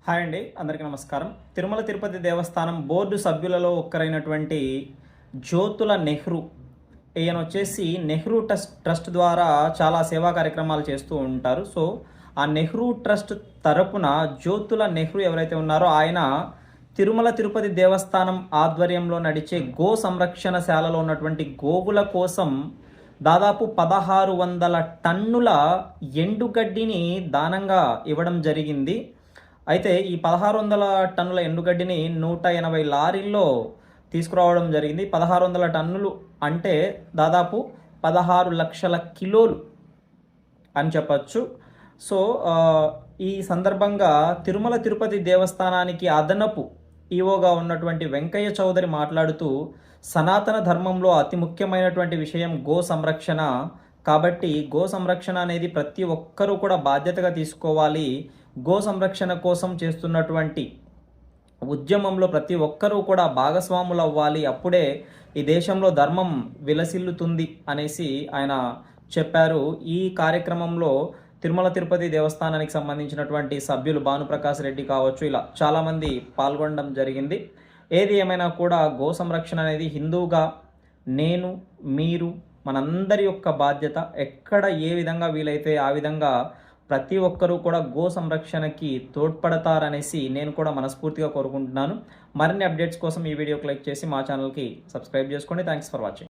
Hi అండి, అందరికీ నమస్కారం. తిరుమల తిరుపతి దేవస్థానం బోర్డు సభ్యులలో ఒక్కరైనటువంటి జ్యోతుల నెహ్రూ, ఈయన వచ్చేసి నెహ్రూ ట్రస్ట్ ద్వారా చాలా సేవా కార్యక్రమాలు చేస్తూ ఉంటారు. సో ఆ నెహ్రూ ట్రస్ట్ తరపున జ్యోతుల నెహ్రూ ఎవరైతే ఉన్నారో ఆయన తిరుమల తిరుపతి దేవస్థానం ఆధ్వర్యంలో నడిచే గో సంరక్షణశాలలో ఉన్నటువంటి గోవుల కోసం దాదాపు 1600 టన్నుల ఎండుగడ్డిని దానంగా ఇవ్వడం జరిగింది. అయితే ఈ 1600 టన్నుల ఎండుగడ్డిని 180 లారీల్లో తీసుకురావడం జరిగింది. 1600 టన్నులు అంటే దాదాపు 16 లక్షల కిలోలు అని చెప్పచ్చు. సో ఈ సందర్భంగా తిరుమల తిరుపతి దేవస్థానానికి అదనపు ఈవోగా ఉన్నటువంటి వెంకయ్య చౌదరి మాట్లాడుతూ, సనాతన ధర్మంలో అతి ముఖ్యమైనటువంటి విషయం గో సంరక్షణ. కాబట్టి గో సంరక్షణ అనేది ప్రతి ఒక్కరూ కూడా బాధ్యతగా తీసుకోవాలి. గో సంరక్షణ కోసం చేస్తున్నటువంటి ఉద్యమంలో ప్రతి ఒక్కరూ కూడా భాగస్వాములు అవ్వాలి. అప్పుడే ఈ దేశంలో ధర్మం విలసిల్లుతుంది అనేసి ఆయన చెప్పారు. ఈ కార్యక్రమంలో తిరుమల తిరుపతి దేవస్థానానికి సంబంధించినటువంటి సభ్యులు భానుప్రకాష్ రెడ్డి కావచ్చు, ఇలా చాలామంది పాల్గొనడం జరిగింది. ఏది ఏమైనా కూడా గో సంరక్షణ అనేది హిందువుగా నేను, మీరు, మనందరి యొక్క బాధ్యత. ఎక్కడ ఏ విధంగా వీలైతే ఆ విధంగా ప్రతి ఒక్కరూ కూడా గో సంరక్షణకి తోడ్పడతారనేసి నేను కూడా మనస్ఫూర్తిగా కోరుకుంటున్నాను. మరిన్ని అప్డేట్స్ కోసం ఈ వీడియోకి లైక్ చేసి మా ఛానల్కి సబ్స్క్రైబ్ చేసుకోండి. Thanks for watching.